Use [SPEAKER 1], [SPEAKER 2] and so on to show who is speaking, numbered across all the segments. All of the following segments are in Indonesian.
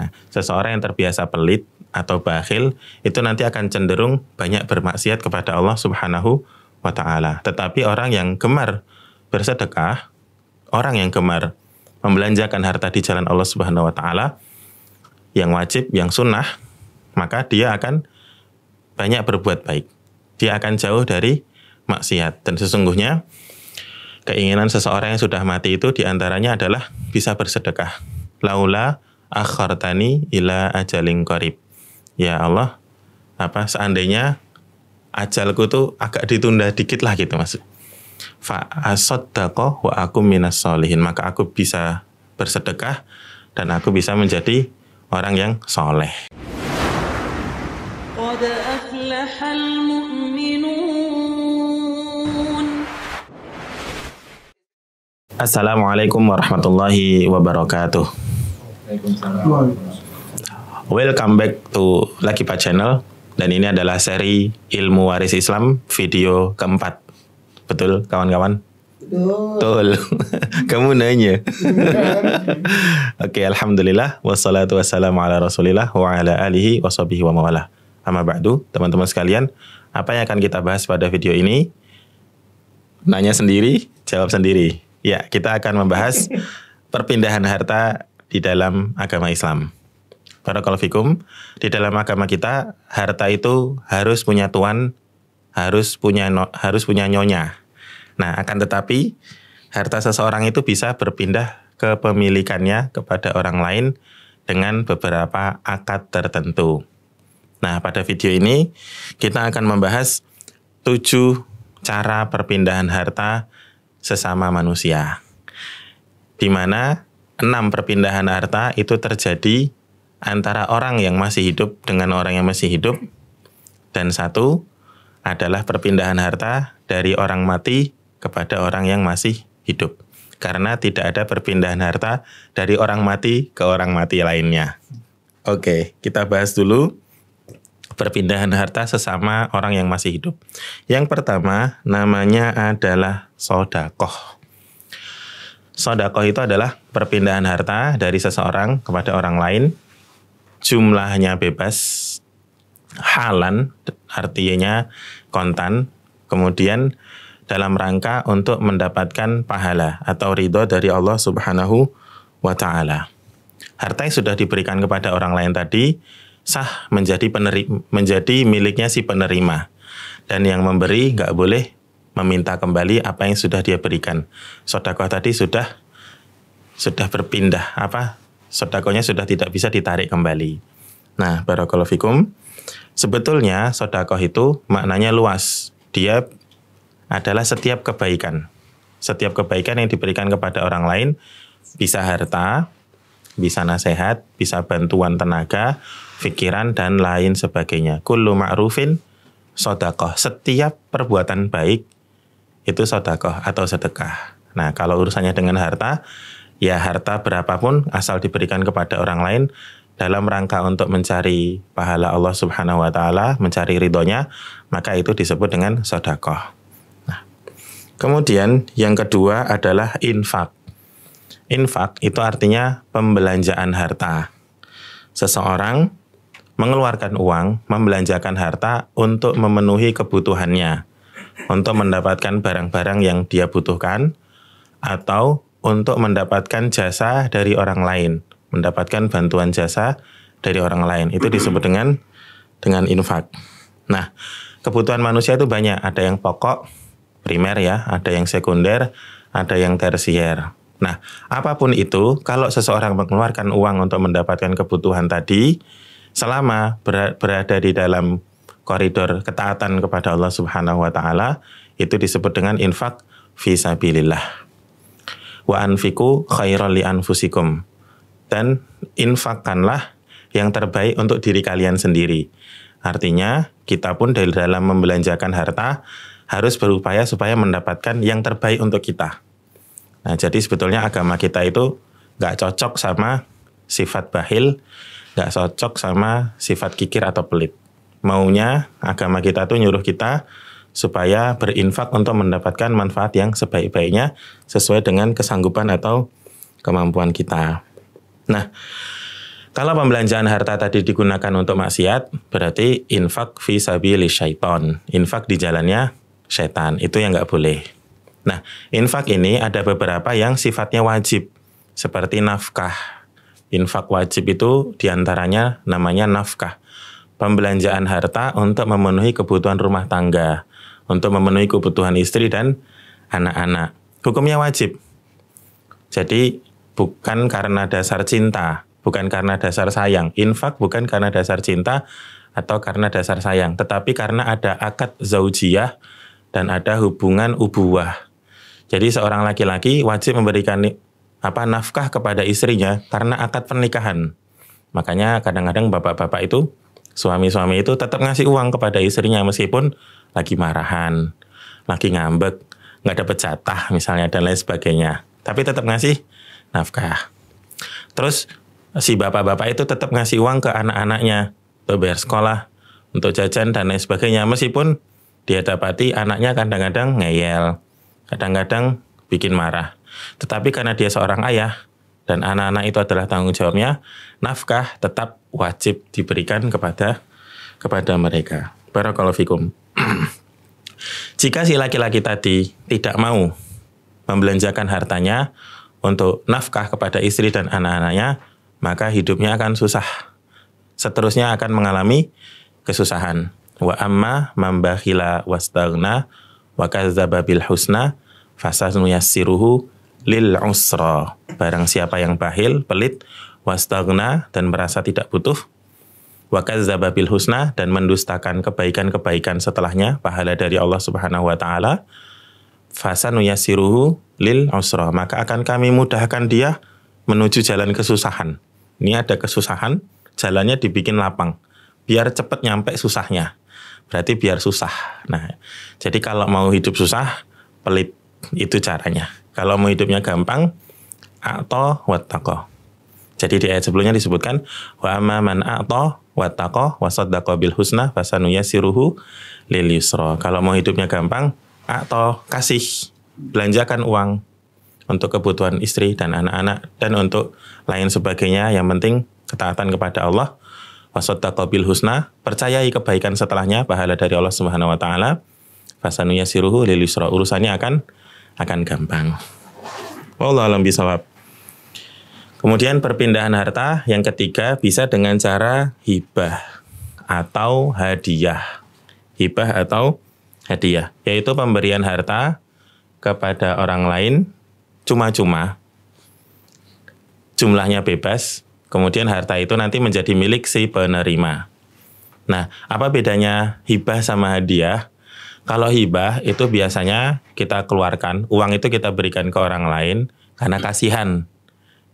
[SPEAKER 1] Nah, seseorang yang terbiasa pelit atau bakhil itu nanti akan cenderung banyak bermaksiat kepada Allah Subhanahu wa ta'ala. Tetapi orang yang gemar bersedekah, orang yang gemar membelanjakan harta di jalan Allah Subhanahu wa ta'ala, yang wajib, yang sunnah, maka dia akan banyak berbuat baik. Dia akan jauh dari maksiat. Dan sesungguhnya keinginan seseorang yang sudah mati itu diantaranya adalah bisa bersedekah. Laula akhartani ila ajalin qarib. Ya Allah, seandainya ajalku tuh agak ditunda dikit lah gitu mas. Fa asaddaqo wa akum minas sholihin. Maka aku bisa bersedekah dan aku bisa menjadi orang yang soleh. Qad aflahal mu'minun. Assalamualaikum warahmatullahi wabarakatuh. Welcome back to Lakipa Channel. Dan ini adalah seri Ilmu Waris Islam video keempat. Betul kawan-kawan? Betul. Kamu nanya. Oke, alhamdulillah wassalatu wassalamu ala Rasulillah wa ala alihi washabihi wa mawalah. Amma ba'du, teman-teman sekalian, apa yang akan kita bahas pada video ini? Nanya sendiri, jawab sendiri. Ya, kita akan membahas perpindahan harta di dalam agama Islam. Barakallahu fikum. Di dalam agama kita, harta itu harus punya tuan, harus punya nyonya. Nah, akan tetapi harta seseorang itu bisa berpindah kepemilikannya kepada orang lain dengan beberapa akad tertentu. Nah, pada video ini kita akan membahas 7 cara perpindahan harta sesama manusia. Di mana 6 perpindahan harta itu terjadi antara orang yang masih hidup dengan orang yang masih hidup, dan 1 adalah perpindahan harta dari orang mati kepada orang yang masih hidup. Karena tidak ada perpindahan harta dari orang mati ke orang mati lainnya. Oke, kita bahas dulu perpindahan harta sesama orang yang masih hidup. Yang pertama namanya adalah sodakoh. Sodakoh itu adalah perpindahan harta dari seseorang kepada orang lain. Jumlahnya bebas, halan, artinya kontan, kemudian dalam rangka untuk mendapatkan pahala atau ridho dari Allah Subhanahu wa ta'ala. Harta yang sudah diberikan kepada orang lain tadi sah menjadi miliknya si penerima, dan yang memberi nggak boleh meminta kembali apa yang sudah dia berikan. Sedekah tadi sudah berpindah, sedekahnya sudah tidak bisa ditarik kembali. Nah, barakallahu fikum. Sebetulnya sedekah itu maknanya luas. Dia adalah setiap kebaikan. Setiap kebaikan yang diberikan kepada orang lain, bisa harta, bisa nasihat, bisa bantuan tenaga, pikiran, dan lain sebagainya. Kullu ma'rufin sedekah. Setiap perbuatan baik itu sedekah atau sedekah. Nah, kalau urusannya dengan harta, ya harta berapapun asal diberikan kepada orang lain dalam rangka untuk mencari pahala Allah Subhanahu wa ta'ala, mencari ridhonya, maka itu disebut dengan sedekah. Nah, kemudian yang kedua adalah infak. Infak itu artinya pembelanjaan harta. Seseorang mengeluarkan uang, membelanjakan harta untuk memenuhi kebutuhannya, untuk mendapatkan barang-barang yang dia butuhkan, atau untuk mendapatkan jasa dari orang lain, mendapatkan bantuan jasa dari orang lain. Itu disebut dengan infak. Nah, kebutuhan manusia itu banyak. Ada yang pokok, primer ya, ada yang sekunder, ada yang tersier. Nah, apapun itu, kalau seseorang mengeluarkan uang untuk mendapatkan kebutuhan tadi, selama berada di dalam koridor ketaatan kepada Allah Subhanahu wa ta'ala, itu disebut dengan infak fisabilillah. Wa anfiku khairan li anfusikum. Dan infakkanlah yang terbaik untuk diri kalian sendiri. Artinya, kita pun dari dalam membelanjakan harta harus berupaya supaya mendapatkan yang terbaik untuk kita. Nah, jadi sebetulnya agama kita itu nggak cocok sama sifat bakhil, nggak cocok sama sifat kikir atau pelit. Maunya agama kita tuh nyuruh kita supaya berinfak untuk mendapatkan manfaat yang sebaik-baiknya sesuai dengan kesanggupan atau kemampuan kita. Nah, Kalau pembelanjaan harta tadi digunakan untuk maksiat, berarti infak fi sabilis syaiton. Infak di jalannya setan, itu yang nggak boleh. Nah, infak ini ada beberapa yang sifatnya wajib, seperti nafkah. Infak wajib itu diantaranya namanya nafkah. Pembelanjaan harta untuk memenuhi kebutuhan rumah tangga, untuk memenuhi kebutuhan istri dan anak-anak. Hukumnya wajib. Jadi bukan karena dasar cinta, bukan karena dasar sayang. Infak bukan karena dasar cinta atau karena dasar sayang, tetapi karena ada akad zaujiyah dan ada hubungan ubuwah. Jadi seorang laki-laki wajib memberikan nafkah kepada istrinya karena akad pernikahan. Makanya kadang-kadang bapak-bapak itu, suami-suami itu tetap ngasih uang kepada istrinya meskipun lagi marahan, lagi ngambek, nggak dapat jatah misalnya dan lain sebagainya. Tapi tetap ngasih nafkah. Terus si bapak-bapak itu tetap ngasih uang ke anak-anaknya untuk bayar sekolah, untuk jajan dan lain sebagainya. Meskipun dia dapati anaknya kadang-kadang ngeyel, kadang-kadang bikin marah. Tetapi karena dia seorang ayah dan anak-anak itu adalah tanggung jawabnya, nafkah tetap wajib diberikan kepada mereka. Barakallahu fikum. Jika si laki-laki tadi tidak mau membelanjakan hartanya untuk nafkah kepada istri dan anak-anaknya, maka hidupnya akan susah. Seterusnya akan mengalami kesusahan. Wa amma man bakhila wastaghna wa kadzdzaba bil husna fasanuyassiruhu lil usra. Barang siapa yang bakhil, pelit, wastaghna dan merasa tidak butuh, wa kadzdzaba bil husna dan mendustakan kebaikan-kebaikan setelahnya, pahala dari Allah Subhanahu wa taala, fasanuyassiruhu lil usra, maka akan kami mudahkan dia menuju jalan kesusahan. Ini ada kesusahan, jalannya dibikin lapang, biar cepat nyampe susahnya. Berarti biar susah. Nah, jadi kalau mau hidup susah, pelit, itu caranya. Kalau mau hidupnya gampang, a'ta wattaqa. Jadi di ayat sebelumnya disebutkan wa amma man a'ta wattaqa wa saddaqa bil husna fasanuyassiruhu lil yusra. Kalau mau hidupnya gampang, a'ta, kasih, belanjakan uang untuk kebutuhan istri dan anak-anak dan untuk lain sebagainya. Yang penting ketaatan kepada Allah. Wasaddaqa bil husna, percayai kebaikan setelahnya, pahala dari Allah Subhanahu wa taala. Fasanuyassiruhu lil yusra, urusannya akan gampang. Wallahu a'lam bishawab. Kemudian perpindahan harta yang ketiga bisa dengan cara hibah atau hadiah. Hibah atau hadiah, yaitu pemberian harta kepada orang lain cuma-cuma, jumlahnya bebas, kemudian harta itu nanti menjadi milik si penerima. Nah, apa bedanya hibah sama hadiah? Kalau hibah itu biasanya kita keluarkan, uang itu kita berikan ke orang lain karena kasihan,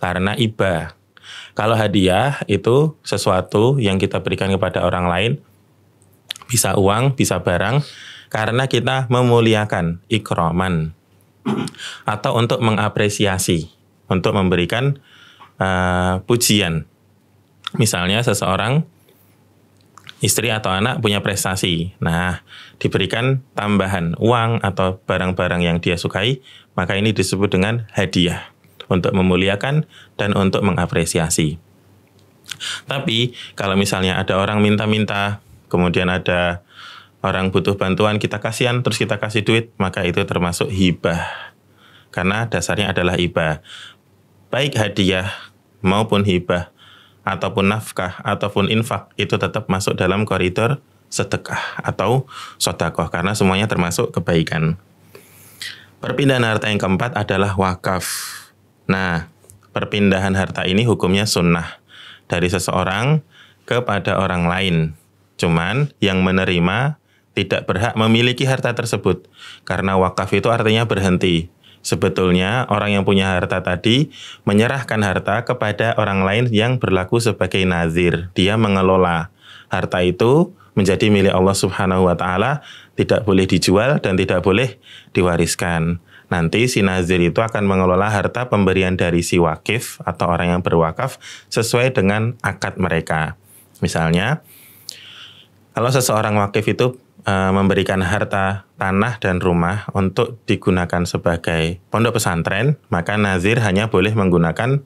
[SPEAKER 1] karena iba. Kalau hadiah itu sesuatu yang kita berikan kepada orang lain, bisa uang, bisa barang, karena kita memuliakan, ikroman, atau untuk mengapresiasi, untuk memberikan pujian. Misalnya seseorang, istri atau anak punya prestasi, nah diberikan tambahan uang atau barang-barang yang dia sukai, maka ini disebut dengan hadiah, untuk memuliakan dan untuk mengapresiasi. Tapi kalau misalnya ada orang minta-minta, kemudian ada orang butuh bantuan, kita kasihan, terus kita kasih duit, maka itu termasuk hibah. Karena dasarnya adalah hibah. Baik hadiah maupun hibah, ataupun nafkah, ataupun infak, itu tetap masuk dalam koridor sedekah atau sedekah, karena semuanya termasuk kebaikan. Perpindahan harta yang keempat adalah wakaf. Nah, perpindahan harta ini hukumnya sunnah dari seseorang kepada orang lain. Cuman yang menerima tidak berhak memiliki harta tersebut, karena wakaf itu artinya berhenti. Sebetulnya orang yang punya harta tadi menyerahkan harta kepada orang lain yang berlaku sebagai nazir. Dia mengelola harta itu menjadi milik Allah Subhanahu wa taala, tidak boleh dijual dan tidak boleh diwariskan. Nanti si nazir itu akan mengelola harta pemberian dari si wakif atau orang yang berwakaf sesuai dengan akad mereka. Misalnya, kalau seseorang wakif itu memberikan harta, tanah, dan rumah untuk digunakan sebagai pondok pesantren, maka nazir hanya boleh menggunakan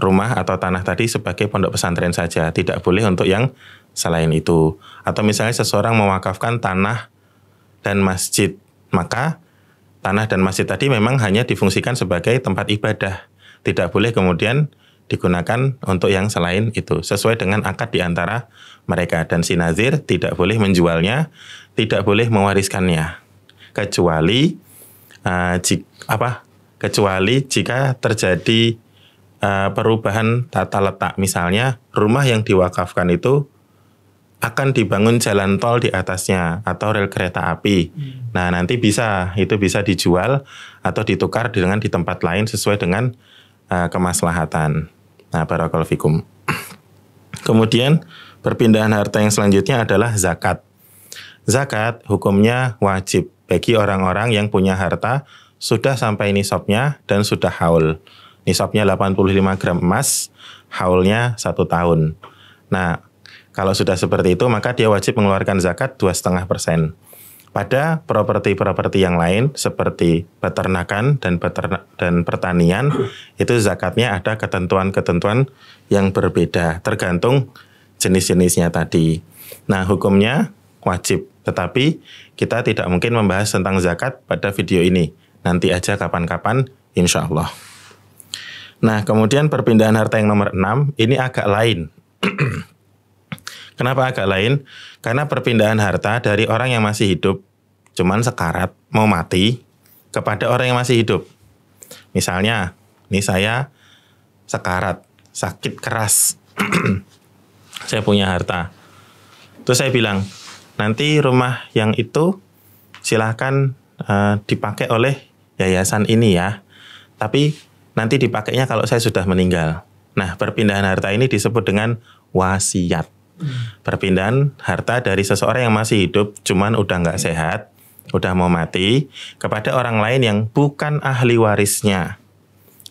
[SPEAKER 1] rumah atau tanah tadi sebagai pondok pesantren saja, tidak boleh untuk yang selain itu. Atau misalnya seseorang mewakafkan tanah dan masjid, maka tanah dan masjid tadi memang hanya difungsikan sebagai tempat ibadah, tidak boleh kemudian digunakan untuk yang selain itu, sesuai dengan akad di antara mereka. Dan si nazir tidak boleh menjualnya, tidak boleh mewariskannya, kecuali kecuali jika terjadi perubahan tata letak. Misalnya rumah yang diwakafkan itu akan dibangun jalan tol di atasnya atau rel kereta api. Nah, nanti itu bisa dijual atau ditukar dengan di tempat lain sesuai dengan kemaslahatan. Nah, barakallahu fikum. Kemudian perpindahan harta yang selanjutnya adalah zakat. Zakat hukumnya wajib bagi orang-orang yang punya harta sudah sampai nisabnya dan sudah haul. Nisabnya 85 gram emas, haulnya 1 tahun. Nah, kalau sudah seperti itu maka dia wajib mengeluarkan zakat 2,5%. Pada properti-properti yang lain seperti peternakan dan pertanian, itu zakatnya ada ketentuan-ketentuan yang berbeda tergantung jenis-jenisnya tadi. Nah, hukumnya wajib, tetapi kita tidak mungkin membahas tentang zakat pada video ini. Nanti aja kapan-kapan, insya Allah. Nah, kemudian perpindahan harta yang nomor 6, ini agak lain. Kenapa agak lain? Karena perpindahan harta dari orang yang masih hidup, cuman sekarat, mau mati, kepada orang yang masih hidup. Misalnya, ini saya sekarat, sakit keras, saya punya harta. Terus saya bilang, nanti rumah yang itu silahkan dipakai oleh yayasan ini ya. Tapi nanti dipakainya kalau saya sudah meninggal. Nah, perpindahan harta ini disebut dengan wasiat. Perpindahan harta dari seseorang yang masih hidup, cuman udah nggak sehat, udah mau mati, kepada orang lain yang bukan ahli warisnya.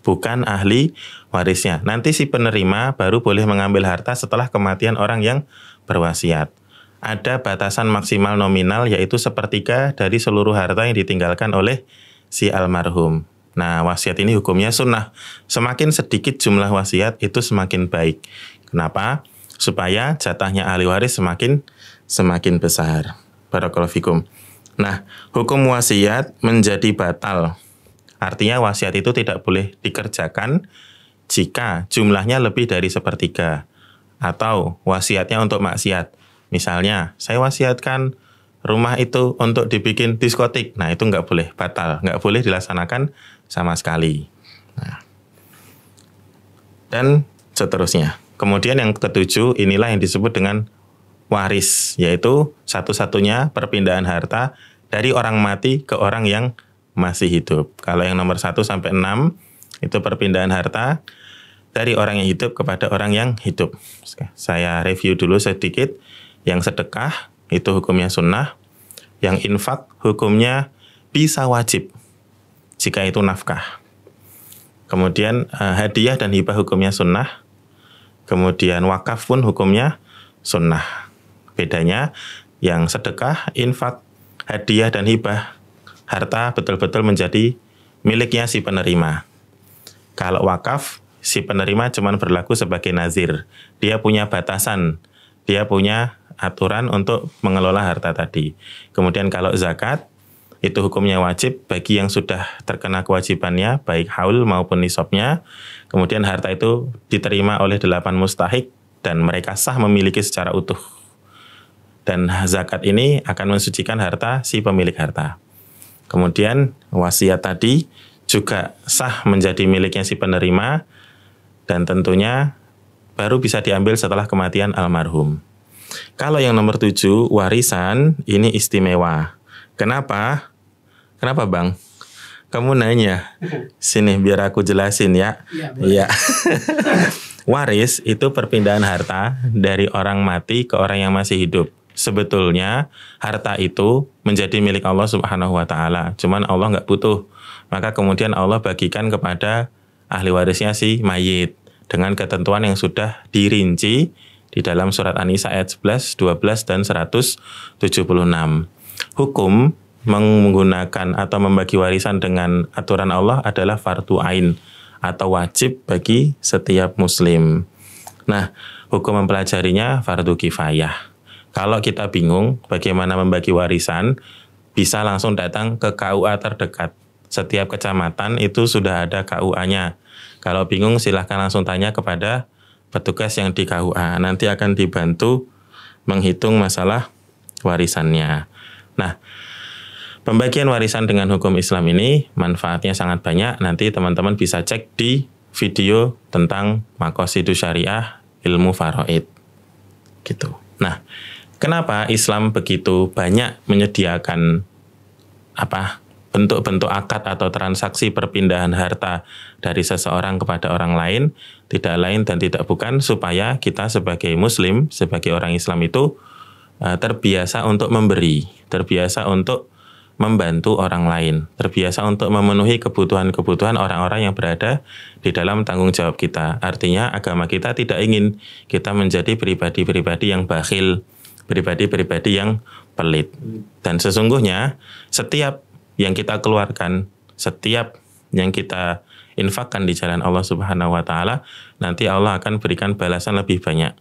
[SPEAKER 1] Bukan ahli warisnya. Nanti si penerima baru boleh mengambil harta setelah kematian orang yang berwasiat. Ada batasan maksimal nominal, yaitu 1/3 dari seluruh harta yang ditinggalkan oleh si almarhum. Nah, wasiat ini hukumnya sunnah. Semakin sedikit jumlah wasiat itu semakin baik. Kenapa? Supaya jatahnya ahli waris semakin besar. Barakallahu fikum. Nah, hukum wasiat menjadi batal. Artinya wasiat itu tidak boleh dikerjakan jika jumlahnya lebih dari 1/3. Atau wasiatnya untuk maksiat. Misalnya, saya wasiatkan rumah itu untuk dibikin diskotik. Nah, itu nggak boleh, batal. Nggak boleh dilaksanakan sama sekali. Nah, dan seterusnya. Kemudian yang ketujuh, inilah yang disebut dengan waris, yaitu satu-satunya perpindahan harta dari orang mati ke orang yang masih hidup. Kalau yang nomor 1 sampai 6, itu perpindahan harta dari orang yang hidup kepada orang yang hidup. Saya review dulu sedikit. Yang sedekah, itu hukumnya sunnah. Yang infak, hukumnya bisa wajib, jika itu nafkah. Kemudian hadiah dan hibah hukumnya sunnah. Kemudian wakaf pun hukumnya sunnah. Bedanya yang sedekah, infak, hadiah dan hibah, harta betul-betul menjadi miliknya si penerima. Kalau wakaf, si penerima cuma berlaku sebagai nazir. Dia punya batasan, dia punya aturan untuk mengelola harta tadi. Kemudian kalau zakat, itu hukumnya wajib bagi yang sudah terkena kewajibannya, baik haul maupun nisabnya. Kemudian harta itu diterima oleh 8 mustahik dan mereka sah memiliki secara utuh. Dan zakat ini akan mensucikan harta si pemilik harta. Kemudian wasiat tadi juga sah menjadi miliknya si penerima dan tentunya baru bisa diambil setelah kematian almarhum. Kalau yang nomor 7, warisan, ini istimewa. Kenapa? Kenapa Bang? Kamu nanya. Sini biar aku jelasin ya. Iya. Waris itu perpindahan harta dari orang mati ke orang yang masih hidup. Sebetulnya harta itu menjadi milik Allah Subhanahu wa taala. Cuman Allah nggak butuh. Maka kemudian Allah bagikan kepada ahli warisnya si mayit dengan ketentuan yang sudah dirinci di dalam surat An-Nisa ayat 11, 12 dan 176. Hukum menggunakan atau membagi warisan dengan aturan Allah adalah fardu ain atau wajib bagi setiap muslim. Nah, hukum mempelajarinya fardu kifayah. Kalau kita bingung bagaimana membagi warisan, bisa langsung datang ke KUA terdekat. Setiap kecamatan itu sudah ada KUA-nya. Kalau bingung silahkan langsung tanya kepada petugas yang di KUA. Nanti akan dibantu menghitung masalah warisannya. Nah, pembagian warisan dengan hukum Islam ini manfaatnya sangat banyak. Nanti teman-teman bisa cek di video tentang Maqasidus Syariah Ilmu Faraid. Gitu. Nah, kenapa Islam begitu banyak menyediakan bentuk-bentuk akad atau transaksi perpindahan harta dari seseorang kepada orang lain? Tidak lain dan tidak bukan supaya kita sebagai muslim, sebagai orang Islam itu terbiasa untuk memberi, terbiasa untuk membantu orang lain, terbiasa untuk memenuhi kebutuhan-kebutuhan orang-orang yang berada di dalam tanggung jawab kita. Artinya agama kita tidak ingin kita menjadi pribadi-pribadi yang bakhil, pribadi-pribadi yang pelit. Dan sesungguhnya setiap yang kita keluarkan, setiap yang kita infakkan di jalan Allah Subhanahu wa taala, nanti Allah akan berikan balasan lebih banyak.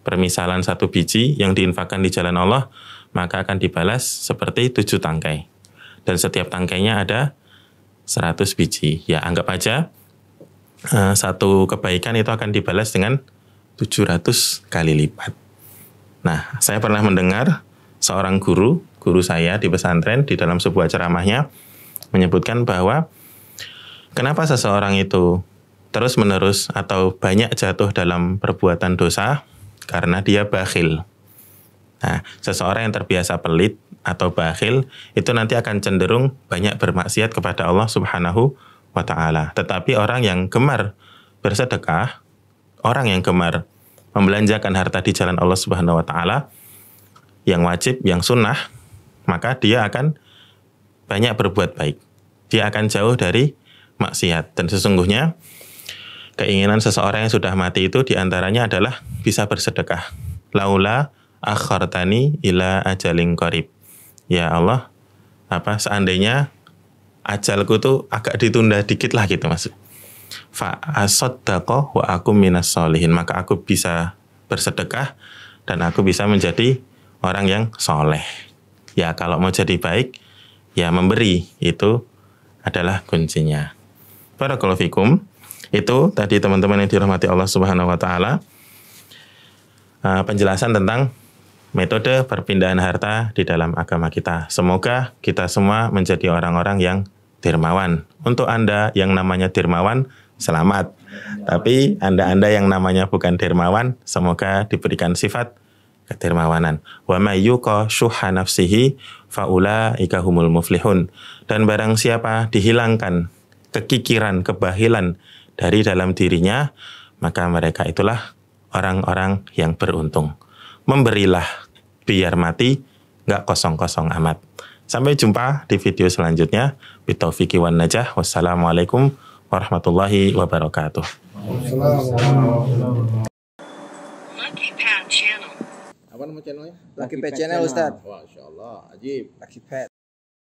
[SPEAKER 1] Permisalan 1 biji yang diinfakkan di jalan Allah, maka akan dibalas seperti 7 tangkai. Dan setiap tangkainya ada 100 biji. Ya, anggap aja satu kebaikan itu akan dibalas dengan 700 kali lipat. Nah, saya pernah mendengar seorang guru saya di pesantren di dalam sebuah ceramahnya menyebutkan bahwa kenapa seseorang itu terus-menerus atau banyak jatuh dalam perbuatan dosa? Karena dia bakhil. Nah, seseorang yang terbiasa pelit atau bakhil itu nanti akan cenderung banyak bermaksiat kepada Allah Subhanahu wa taala. Tetapi orang yang gemar bersedekah, orang yang gemar membelanjakan harta di jalan Allah Subhanahu wa taala, yang wajib, yang sunnah, maka dia akan banyak berbuat baik. Dia akan jauh dari maksiat. Dan sesungguhnya keinginan seseorang yang sudah mati itu diantaranya adalah bisa bersedekah. Laula akhartani ila ajalin qarib. Ya Allah, seandainya ajalku tuh agak ditunda dikit lah gitu maksud. Fa asaddaqo wa akum minas sholihin. Maka aku bisa bersedekah dan aku bisa menjadi orang yang soleh. Ya, kalau mau jadi baik, ya memberi. Itu adalah kuncinya. Barakallahu fikum. Itu tadi teman-teman yang dirahmati Allah Subhanahu wa taala, penjelasan tentang metode perpindahan harta di dalam agama kita. Semoga kita semua menjadi orang-orang yang dermawan. Untuk Anda yang namanya dermawan, selamat. Tapi Anda yang namanya bukan dermawan, semoga diberikan sifat kedermawanan. Wa may yuqa syuhha nafsihi faulaika humul muflihun. Dan barang siapa dihilangkan kekikiran, kebahilan dari dalam dirinya, maka mereka itulah orang-orang yang beruntung. Memberilah biar mati, nggak kosong-kosong amat. Sampai jumpa di video selanjutnya. Bitaufiqi wan najah. Wassalamualaikum warahmatullahi wabarakatuh.
[SPEAKER 2] Lucky Pad Channel.
[SPEAKER 3] Apa nama channelnya?
[SPEAKER 4] Lucky Pet Channel Ustaz.
[SPEAKER 3] Masya Allah, ajib.
[SPEAKER 4] Lucky Pet.